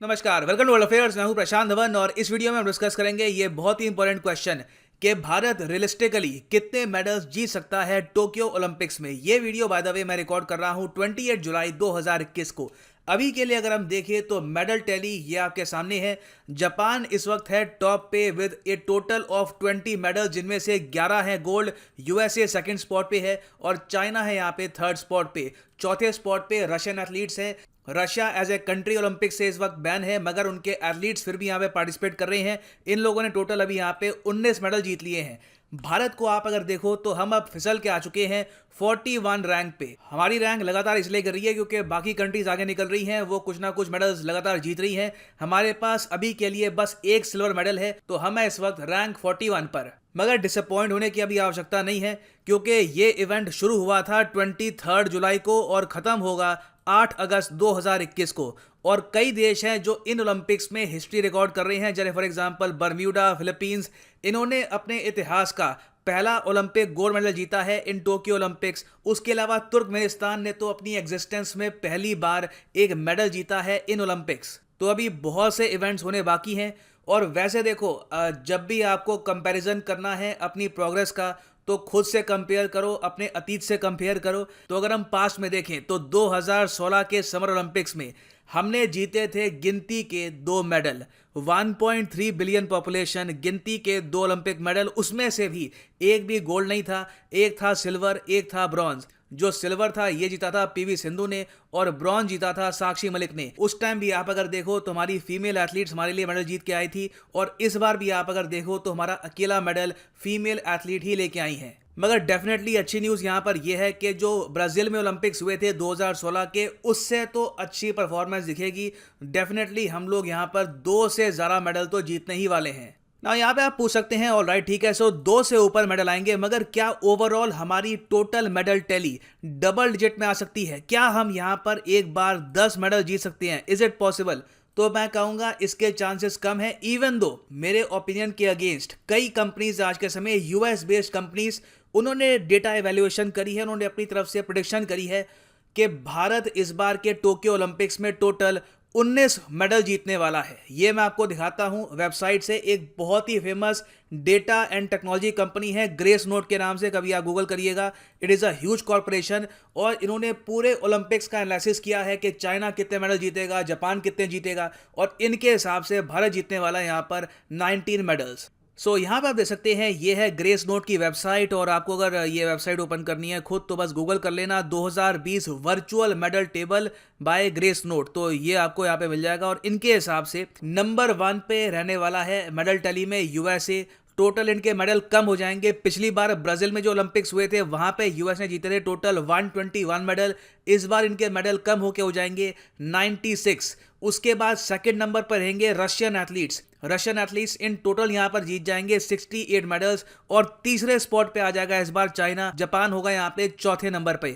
नमस्कार, welcome to world affairs. मैं हूं प्रशांत धवन और इस वीडियो में हम डिस्कस करेंगे ये बहुत ही इंपॉर्टेंट क्वेश्चन कि भारत रियलिस्टिकली कितने मेडल्स जीत सकता है टोक्यो ओलंपिक्स में। ये वीडियो बाय द वे मैं रिकॉर्ड कर रहा हूं 28 जुलाई 2021 को। अभी के लिए अगर हम देखें तो मेडल टैली ये आपके सामने है। जापान इस वक्त है टॉप पे with A total of 20 medal, जिनमें से 11 हैं गोल्ड। यूएसए सेकंड स्पॉट पे है और चाइना है यहाँ पे थर्ड स्पॉट पे। चौथे स्पॉट पे रशियन एथलीट्स हैं। Russia as a country Olympic से इस वक्त बैन है, मगर उनके एथलीट्स फिर भी यहाँ पे पार्टिसिपेट कर रहे हैं। इन लोगों ने टोटल अभी यहाँ पे 19 मेडल जीत लिए हैं। भारत को आप अगर देखो तो हम अब फिसल के आ चुके हैं 41 रैंक पे। हमारी रैंक लगातार इसलिए कर रही है क्योंकि बाकी कंट्रीज आगे निकल रही हैं, वो कुछ ना कुछ मेडल्स लगातार जीत रही हैं। हमारे पास अभी के लिए बस एक सिल्वर मेडल है, तो हम है इस वक्त रैंक 41 पर। मगर डिसअपॉइंट होने की अभी आवश्यकता नहीं है क्योंकि ये इवेंट शुरू हुआ था 23 जुलाई को और खत्म होगा 8 अगस्त 2021 को। और कई देश हैं जो इन ओलंपिक्स में हिस्ट्री रिकॉर्ड कर रहे हैं, जैसे फॉर एग्जांपल बर्म्यूडा, फिलीपींस। इन्होंने अपने इतिहास का पहला ओलंपिक गोल्ड मेडल जीता है इन टोक्यो ओलंपिक्स। उसके अलावा तुर्कमेनिस्तान ने तो अपनी एग्जिस्टेंस में पहली बार एक मेडल जीता है इन ओलंपिक्स। तो अभी बहुत से इवेंट्स होने बाकी हैं। और वैसे देखो, जब भी आपको कंपैरिजन करना है अपनी प्रोग्रेस का, तो खुद से कंपेयर करो, अपने अतीत से कंपेयर करो। तो अगर हम पास्ट में देखें तो 2016 के समर ओलंपिक्स में हमने जीते थे गिनती के 2 मेडल। 1.3 बिलियन पॉपुलेशन, गिनती के 2 ओलंपिक मेडल, उसमें से भी एक भी गोल्ड नहीं था। एक था सिल्वर, एक था ब्रॉन्ज। जो सिल्वर था ये जीता था पीवी सिंधु ने और ब्रॉन्ज जीता था साक्षी मलिक ने। उस टाइम भी आप अगर देखो तो हमारी फीमेल एथलीट्स हमारे लिए मेडल जीत के आई थी, और इस बार भी आप अगर देखो तो हमारा अकेला मेडल फीमेल एथलीट ही लेके आई हैं। मगर डेफिनेटली अच्छी न्यूज़ यहाँ पर यह है कि जो ब्राज़ील में ओलंपिक्स हुए थे 2016 के, उससे तो अच्छी परफॉर्मेंस दिखेगी। डेफिनेटली हम लोग यहाँ पर 2 से ज़्यादा मेडल तो जीतने ही वाले हैं ना। यहाँ पे आप पूछ सकते हैं ऑल राइट ठीक है, सो 2 से ऊपर मेडल आएंगे, मगर क्या ओवरऑल हमारी total medal tally double digit में आ सकती है? क्या हम यहाँ पर एक बार 10 मेडल जीत सकते हैं? Is it possible? तो मैं कहूंगा इसके चांसेस कम है। इवन दो मेरे ओपिनियन के अगेंस्ट कई कंपनीज आज के समय, यूएस बेस्ड कंपनीज, उन्होंने डेटा एवेल्युएशन करी है, उन्होंने अपनी तरफ से प्रेडिक्शन करी है कि भारत इस बार के टोक्यो ओलंपिक्स में टोटल 19 मेडल जीतने वाला है। ये मैं आपको दिखाता हूं वेबसाइट से। एक बहुत ही famous data and technology company है ग्रेस नोट के नाम से, कभी आप गूगल करिएगा। It is a huge corporation और इन्होंने पूरे ओलंपिक्स का एनालिसिस किया है कि चाइना कितने मेडल जीतेगा, जापान कितने जीतेगा, और इनके हिसाब से भारत जीतने वाला है यहाँ पर 19 मेडल्स। सो यहाँ पे आप देख सकते हैं, ये है ग्रेस नोट की वेबसाइट। और आपको अगर ये वेबसाइट ओपन करनी है खुद तो बस गूगल कर लेना 2020 virtual medal table by grace note, तो ये आपको यहाँ पे मिल जाएगा। और इनके हिसाब से नंबर 1 पे रहने वाला है मेडल टैली में यूएसए। टोटल इनके मेडल कम हो जाएंगे। पिछली बार ब्राजील में जो ओलंपिक्स हुए थे वहां पे यूएस ने जीते थे टोटल 121 मेडल। इस बार इनके मेडल कम होके हो जाएंगे 96। उसके बाद सेकंड नंबर पर रहेंगे Russian athletes. Russian athletes in total यहां पर जीत जाएंगे 68 मेडल्स। और तीसरे स्पॉट पे आ जाएगा इस बार चाइना। जापान होगा यहां पे चौथे नंबर पे।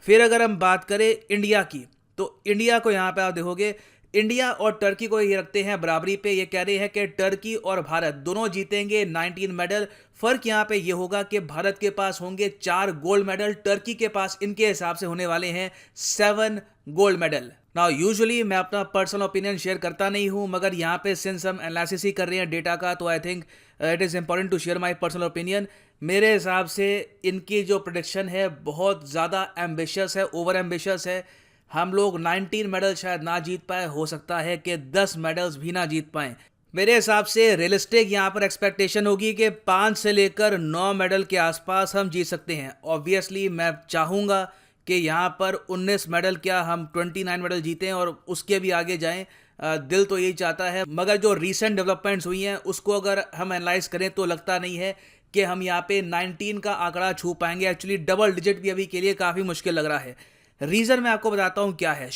फिर अगर हम बात करें इंडिया की, तो इंडिया को यहां पे आप देखोगे, इंडिया और टर्की को ये रखते हैं बराबरी पे। ये कह रहे हैं कि टर्की और भारत दोनों जीतेंगे 19 मेडल। फर्क यहाँ पे ये होगा कि भारत के पास होंगे 4 गोल्ड मेडल, टर्की के पास इनके हिसाब से होने वाले हैं 7 गोल्ड मेडल। नाउ यूजुअली मैं अपना पर्सनल ओपिनियन शेयर करता नहीं हूँ, मगर यहाँ पे सिंस हम एनालिसिस ही कर रहे हैं डेटा का, तो I think it is important to share my personal opinion. मेरे हिसाब से इनकी जो प्रोडिक्शन है बहुत ज़्यादा एम्बिशियस है, ओवर एम्बिशियस है। हम लोग 19 मेडल शायद ना जीत पाए, हो सकता है कि 10 मेडल्स भी ना जीत पाएं। मेरे हिसाब से रियलिस्टिक यहाँ पर एक्सपेक्टेशन होगी कि 5 से लेकर 9 मेडल के आसपास हम जीत सकते हैं। ऑब्वियसली मैं चाहूँगा कि यहाँ पर 19 मेडल क्या, हम 29 मेडल जीतें और उसके भी आगे जाएं। दिल तो यही चाहता है, मगर जो रीसेंट डेवलपमेंट्स हुई हैं उसको अगर हम एनालाइज करें तो लगता नहीं है कि हम यहाँ पे 19 का आंकड़ा छू पाएंगे। एक्चुअली डबल डिजिट भी अभी के लिए काफ़ी मुश्किल लग रहा है। रीजन मैं आपको बताता हूं क्या है।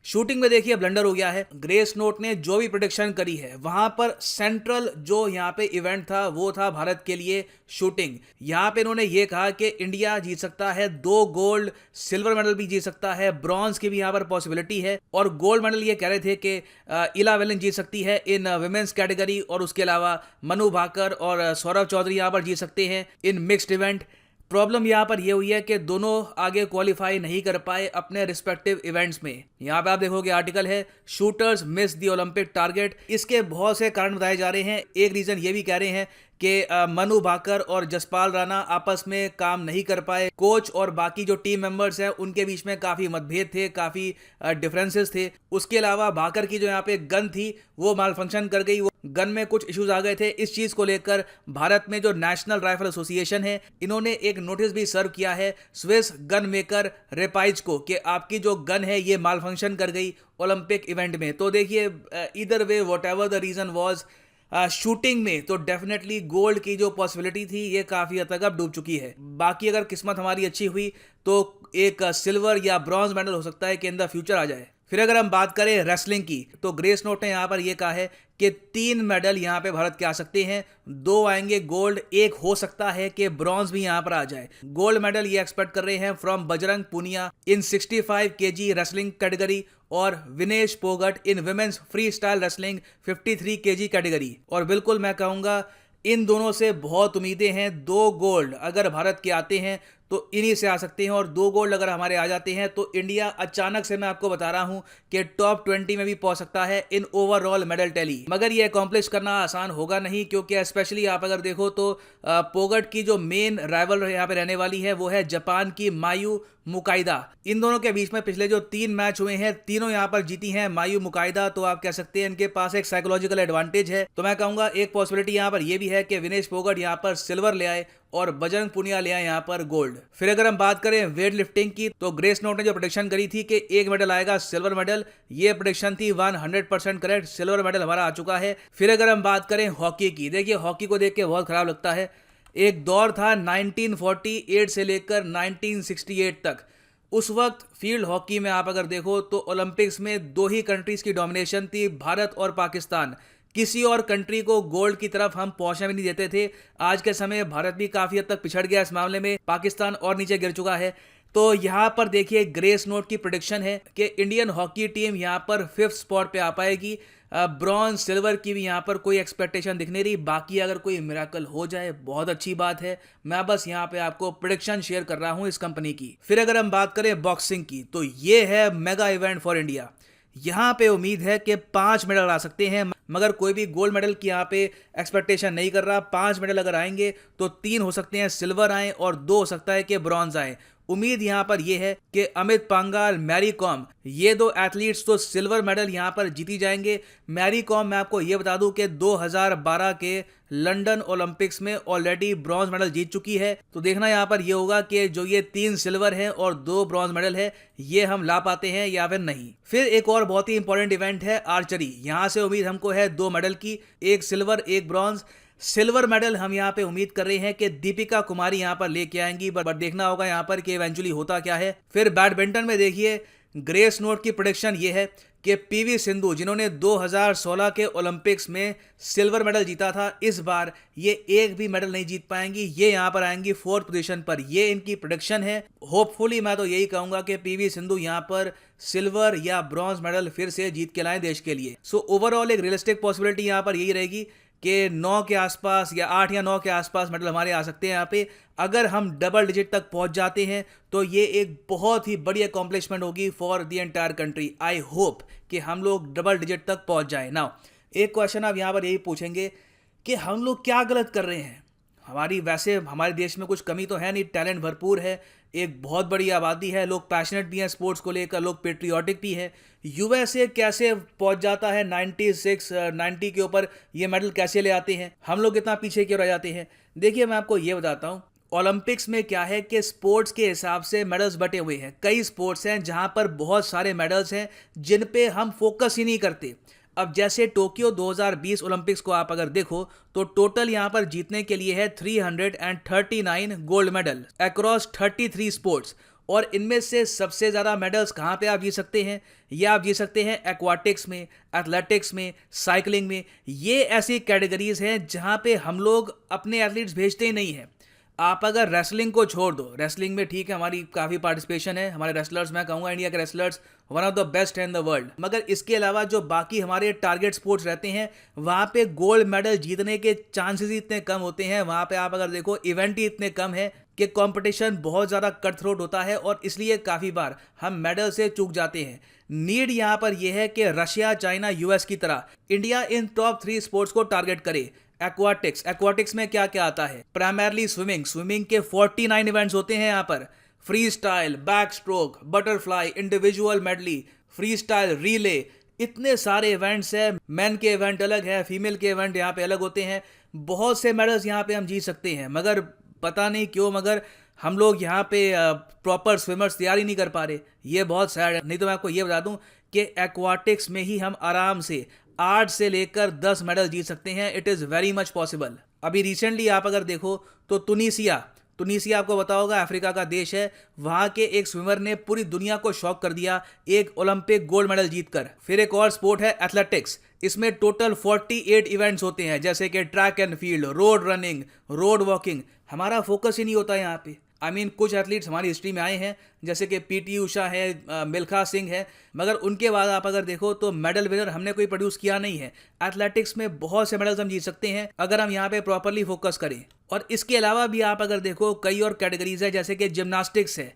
शूटिंग में देखिए ब्लंडर हो गया है। ग्रेस नोट ने जो भी प्रेडिक्शन करी है वहां पर सेंट्रल जो यहां पे इवेंट था वो था भारत के लिए शूटिंग। यहां पे इन्होंने ये कहा कि इंडिया जीत सकता है 2 गोल्ड, सिल्वर मेडल भी जीत सकता है, ब्रॉन्ज की भी यहां पर पॉसिबिलिटी है। और गोल्ड मेडल ये कह रहे थे कि इला वेलिन जीत सकती है इन विमेंस कैटेगरी, और उसके अलावा मनु भाकर और सौरभ चौधरी यहां पर जीत सकते हैं इन मिक्स्ड इवेंट। प्रॉब्लम यहाँ पर ये हुई है कि दोनों आगे क्वालिफाई नहीं कर पाए अपने रिस्पेक्टिव इवेंट्स में। यहाँ पे आप देखोगे आर्टिकल है shooters miss the Olympic target. इसके बहुत से कारण बताए जा रहे हैं। एक रीजन ये भी कह रहे हैं कि मनु भाकर और जसपाल राणा आपस में काम नहीं कर पाए। कोच और बाकी जो टीम मेंबर्स हैं उनके बीच में काफ़ी मतभेद थे, काफ़ी डिफरेंसेस थे। उसके अलावा भाकर की जो यहाँ पे गन थी वो माल फंक्शन कर गई, वो गन में कुछ इश्यूज आ गए थे। इस चीज़ को लेकर भारत में जो नेशनल राइफल एसोसिएशन है इन्होंने एक नोटिस भी सर्व किया है स्विस गन मेकर रेपाइज को कि आपकी जो गन है ये माल फंक्शन कर गई ओलंपिक इवेंट में। तो देखिए either way whatever the reason was, shooting में तो डेफिनेटली गोल्ड की जो पॉसिबिलिटी थी ये काफ़ी हद तक अब डूब चुकी है। बाकी अगर किस्मत हमारी अच्छी हुई तो एक सिल्वर या ब्रॉन्ज मेडल हो सकता है कि इन द फ्यूचर आ जाए। फिर अगर हम बात करें रेसलिंग की तो ग्रेस नोट ने यहाँ पर यह कहा है कि 3 मेडल यहाँ पे भारत के आ सकते हैं, 2 आएंगे गोल्ड, एक हो सकता है कि ब्रॉन्ज भी यहाँ पर आ जाए। गोल्ड मेडल ये एक्सपेक्ट कर रहे हैं from Bajrang Punia in 65 kg wrestling category और Vinesh Phogat in women's freestyle wrestling 53 kg category. और बिल्कुल मैं कहूँगा इन दोनों से बहुत उम्मीदें हैं। 2 गोल्ड अगर भारत के आते हैं तो इन्हीं से आ सकते हैं और 2 गोल्ड अगर हमारे आ जाते हैं तो इंडिया अचानक से, मैं आपको बता रहा हूं कि टॉप 20 में भी पहुंच सकता है इन ओवरऑल मेडल टैली। मगर ये अकॉम्प्लिश करना आसान होगा नहीं, क्योंकि स्पेशली आप अगर देखो तो पोगट की जो मेन राइवल यहाँ पे रहने वाली है वो है जापान की मायू मुकाइदा। इन दोनों के बीच में पिछले जो 3 मैच हुए हैं तीनों यहाँ पर जीती हैं मायू मुकाइदा। तो आप कह सकते हैं इनके पास एक साइकोलॉजिकल एडवांटेज है। तो मैं कहूंगा एक पॉसिबिलिटी यहाँ पर यह भी है कि विनेश फोगट यहाँ पर सिल्वर ले आए और बजरंग पुनिया ले आए यहाँ पर गोल्ड। फिर अगर हम बात करें वेट लिफ्टिंग की तो ग्रेस नोट ने जो प्रेडिक्शन करी थी कि 1 मेडल आएगा सिल्वर मेडल, ये प्रेडिक्शन थी 100% करेक्ट, सिल्वर मेडल हमारा आ चुका है। फिर अगर हम बात करें हॉकी की, देखिए हॉकी को देख के बहुत खराब लगता है। एक दौर था 1948 से लेकर 1968 तक, उस वक्त फील्ड हॉकी में आप अगर देखो तो ओलंपिक्स में 2 ही कंट्रीज की डोमिनेशन थी, भारत और पाकिस्तान। किसी और कंट्री को गोल्ड की तरफ हम पहुंचने भी नहीं देते थे। आज के समय भारत भी काफी हद तक पिछड़ गया इस मामले में, पाकिस्तान और नीचे गिर चुका है। तो यहाँ पर देखिए ग्रेस नोट की प्रेडिक्शन है कि इंडियन हॉकी टीम यहाँ पर 5th स्पॉट पे आ पाएगी। ब्रॉन्ज सिल्वर की भी यहाँ पर कोई एक्सपेक्टेशन दिख नहीं रही। बाकी अगर कोई मिराकल हो जाए बहुत अच्छी बात है, मैं बस यहाँ पे आपको प्रेडिक्शन शेयर कर रहा हूँ इस कंपनी की। फिर अगर हम बात करें बॉक्सिंग की तो ये है मेगा इवेंट फॉर इंडिया। यहाँ पे उम्मीद है कि 5 मेडल आ सकते हैं, मगर कोई भी गोल्ड मेडल की यहाँ पे एक्सपेक्टेशन नहीं कर रहा। 5 मेडल अगर आएंगे तो 3 हो सकते हैं सिल्वर आए और 2 हो सकता है कि ब्रॉन्ज आए। उम्मीद यहाँ पर यह है कि अमित पंघाल, मैरी कॉम, ये 2 एथलीट्स तो सिल्वर मेडल यहाँ पर जीती जाएंगे। मैरी कॉम मैं आपको ये बता दूं कि 2012 के लंदन ओलंपिक्स में ऑलरेडी ब्रॉन्ज मेडल जीत चुकी है। तो देखना यहाँ पर ये होगा कि जो ये 3 सिल्वर है और 2 ब्रॉन्ज मेडल है ये हम ला पाते हैं या फिर नहीं। फिर एक और बहुत ही इंपॉर्टेंट इवेंट है आर्चरी। यहाँ से उम्मीद हमको है 2 मेडल की, 1 सिल्वर 1 ब्रॉन्ज। सिल्वर मेडल हम यहाँ पे उम्मीद कर रहे हैं कि दीपिका कुमारी यहाँ पर लेके आएंगी, बट देखना होगा यहाँ पर कि इवेंचुअली होता क्या है। फिर बैडमिंटन में देखिए ग्रेस नोट की प्रेडिक्शन ये है कि पीवी सिंधु, जिन्होंने 2016 के ओलंपिक्स में सिल्वर मेडल जीता था, इस बार ये एक भी मेडल नहीं जीत पाएंगी। ये यहाँ पर आएंगी 4th पोजीशन पर, ये इनकी प्रेडिक्शन है। होपफुली मैं तो यही कहूंगा कि पीवी सिंधु यहाँ पर सिल्वर या ब्रॉन्ज मेडल फिर से जीत के लाएं देश के लिए। सो ओवरऑल एक रियलिस्टिक पॉसिबिलिटी यहाँ पर यही रहेगी कि 9 के आसपास या 8 या 9 के आसपास मेडल हमारे आ सकते हैं यहाँ पे। अगर हम डबल डिजिट तक पहुंच जाते हैं तो ये एक बहुत ही बड़ी अकॉम्प्लिशमेंट होगी for the entire country. I hope कि हम लोग डबल डिजिट तक पहुंच जाए। नाउ एक क्वेश्चन आप यहाँ पर यही पूछेंगे कि हम लोग क्या गलत कर रहे हैं। वैसे हमारे देश में कुछ कमी तो है नहीं, टैलेंट भरपूर है, एक बहुत बड़ी आबादी है, लोग पैशनेट भी हैं स्पोर्ट्स को लेकर, लोग पेट्रियाटिक भी हैं। यूएसए कैसे पहुंच जाता है 90 के ऊपर, ये मेडल कैसे ले आते हैं, हम लोग इतना पीछे क्यों रह जाते हैं। देखिए मैं आपको ये बताता हूँ, ओलंपिक्स में क्या है कि स्पोर्ट्स के हिसाब से मेडल्स बटे हुए हैं। कई स्पोर्ट्स हैं जहां पर बहुत सारे मेडल्स हैं जिन पे हम फोकस ही नहीं करते। अब जैसे टोक्यो 2020 ओलंपिक्स को आप अगर देखो तो टोटल यहां पर जीतने के लिए है 339 गोल्ड मेडल अक्रॉस 33 स्पोर्ट्स, और इनमें से सबसे ज़्यादा मेडल्स कहाँ पे आप जीत सकते हैं, ये आप जीत सकते हैं एक्वाटिक्स में, एथलेटिक्स में, साइकिलिंग में। ये ऐसी कैटेगरीज हैं जहाँ पे हम लोग अपने एथलीट्स भेजते ही नहीं हैं। आप अगर रेसलिंग को छोड़ दो, रेसलिंग में ठीक है हमारी काफ़ी पार्टिसिपेशन है, हमारे रेसलर्स, मैं कहूँगा इंडिया के wrestlers one of the best है इन द वर्ल्ड, मगर इसके अलावा जो बाकी हमारे टारगेट स्पोर्ट्स रहते हैं वहाँ पे गोल्ड मेडल जीतने के चांसेस ही इतने कम होते हैं। वहाँ पे आप अगर देखो इवेंट ही इतने कम है कि कंपटीशन बहुत ज़्यादा कट थ्रोट होता है और इसलिए काफ़ी बार हम मेडल से चूक जाते हैं। नीड यहाँ पर यह है कि रशिया, चाइना, यूएस की तरह इंडिया इन टॉप 3 स्पोर्ट्स को टारगेट करे। एक्वाटिक्स में क्या क्या आता है? प्राइमरली स्विमिंग के 49 इवेंट्स होते हैं यहाँ पर। Free style, back stroke, butterfly, individual medley, free style, relay, इतने सारे इवेंट्स हैं। मेन के इवेंट अलग है, फीमेल के इवेंट यहाँ पे अलग होते हैं। बहुत से मेडल्स यहाँ पे हम जीत सकते हैं, मगर पता नहीं क्यों मगर हम लोग यहाँ पे प्रॉपर स्विमर्स तैयार ही नहीं कर पा रहे। ये बहुत सैड है। नहीं तो मैं आपको ये बता दूं कि एक्वाटिक्स में ही हम आराम से 8 से लेकर 10 मेडल जीत सकते हैं। It is very much possible. अभी रिसेंटली आप अगर देखो तो तुनीसिया आपको पता होगा, अफ्रीका का देश है। वहां के एक स्विमर ने पूरी दुनिया को शॉक कर दिया एक ओलंपिक गोल्ड मेडल जीतकर। फिर एक और स्पोर्ट है एथलेटिक्स। इसमें टोटल 48 इवेंट्स होते हैं, जैसे कि track and field, road running, road walking. हमारा फोकस ही नहीं होता यहाँ पे। कुछ एथलीट्स हमारी हिस्ट्री में आए हैं, जैसे कि पीटी उषा है, मिल्खा सिंह है, मगर उनके बाद आप अगर देखो तो मेडल विनर हमने कोई प्रोड्यूस किया नहीं है। एथलेटिक्स में बहुत से मेडल्स हम जीत सकते हैं अगर हम यहाँ पे प्रॉपरली फोकस करें। और इसके अलावा भी आप अगर देखो कई और कैटेगरीज है, जैसे कि जिम्नास्टिक्स है,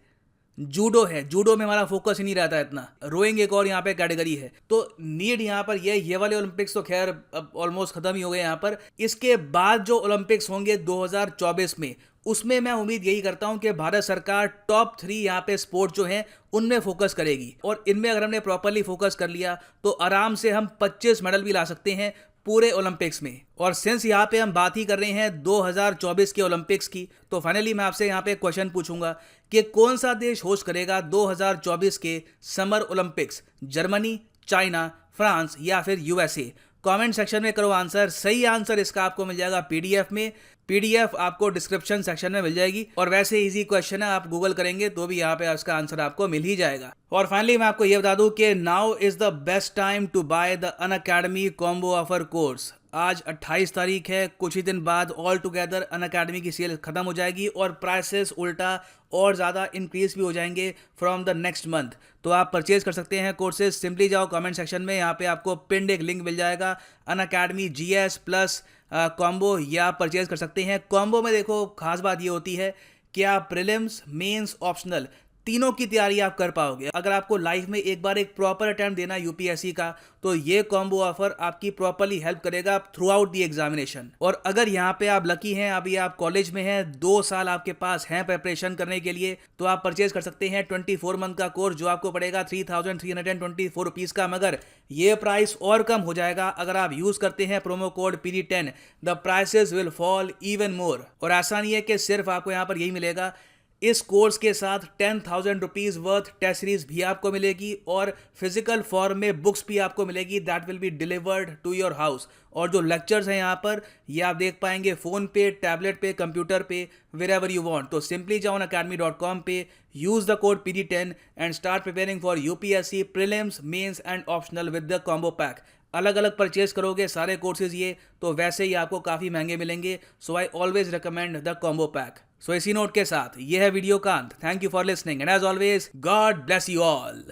जूडो में हमारा फोकस ही नहीं रहता इतना। रोइंग एक और यहाँ पे कैटेगरी है। तो नीड यहाँ पर ये वाले ओलंपिक्स तो खैर अब ऑलमोस्ट खत्म ही हो गए यहाँ पर। इसके बाद जो ओलंपिक्स होंगे 2024 में, उसमें मैं उम्मीद यही करता हूं कि भारत सरकार टॉप 3 यहाँ पे स्पोर्ट जो हैं उनमें फोकस करेगी। और इनमें अगर हमने प्रॉपरली फोकस कर लिया तो आराम से हम 25 मेडल भी ला सकते हैं पूरे ओलंपिक्स में। और सिंस यहाँ पे हम बात ही कर रहे हैं 2024 के ओलंपिक्स की, तो फाइनली मैं आपसे यहाँ पे क्वेश्चन पूछूंगा कि कौन सा देश होस्ट करेगा 2024 के summer Olympics? Germany, China, France या फिर यूएसए? कमेंट सेक्शन में करो आंसर। सही आंसर इसका आपको मिल जाएगा पीडीएफ में। पीडीएफ आपको डिस्क्रिप्शन सेक्शन में मिल जाएगी। और वैसे इजी क्वेश्चन है, आप गूगल करेंगे तो भी यहाँ पे इसका आंसर आपको मिल ही जाएगा। और फाइनली मैं आपको ये बता दूं कि now is the best time to buy the Unacademy combo offer course. आज 28 तारीख है, कुछ ही दिन बाद ऑल टुगेदर अनअकैडमी की सेल खत्म हो जाएगी और प्राइसेस उल्टा और ज़्यादा इंक्रीज भी हो जाएंगे फ्रॉम द नेक्स्ट मंथ। तो आप परचेज कर सकते हैं कोर्सेज। सिंपली जाओ कमेंट सेक्शन में, यहाँ पे आपको पिंड एक लिंक मिल जाएगा, अनअकैडमी जीएस प्लस कॉम्बो, या आप परचेज कर सकते हैं। कॉम्बो में देखो खास बात ये होती है कि आप प्रीलिम्स, मेंस, ऑप्शनल तीनों की तैयारी आप कर पाओगे। अगर आपको लाइफ में एक बार एक प्रॉपर अटेम्प्ट देना यूपीएससी का, तो ये कॉम्बो ऑफर आपकी प्रॉपरली हेल्प करेगा थ्रू आउट दी एग्जामिनेशन। और अगर यहाँ पे आप लकी हैं, अभी आप कॉलेज में हैं, 2 साल आपके पास हैं प्रिपरेशन करने के लिए, तो आप परचेज कर सकते हैं 24 मंथ का कोर्स, जो आपको पड़ेगा 3324 रुपीज़ का। मगर ये प्राइस और कम हो जाएगा अगर आप यूज करते हैं promo code PD10। The prices will fall even more. और ऐसा नहीं है कि सिर्फ आपको यहाँ पर यही मिलेगा, इस कोर्स के साथ 10,000 रुपीज़ वर्थ टेस्ट सीरीज भी आपको मिलेगी और फिजिकल फॉर्म में बुक्स भी आपको मिलेगी, that will be delivered to your house. और जो लेक्चर्स हैं यहाँ पर, ये आप देख पाएंगे फ़ोन पे, टैबलेट पे, कंप्यूटर पे, wherever you want। तो सिंपली जाओ academy.com पे, use the code PD10 and start preparing for UPSC prelims, mains and optional with the combo pack. अलग अलग परचेज करोगे सारे कोर्सेज ये, तो वैसे ही आपको काफ़ी महंगे मिलेंगे। So I always recommend the combo pack. So इसी नोट के साथ ये है वीडियो का अंत। Thank you for listening and as always God bless you all.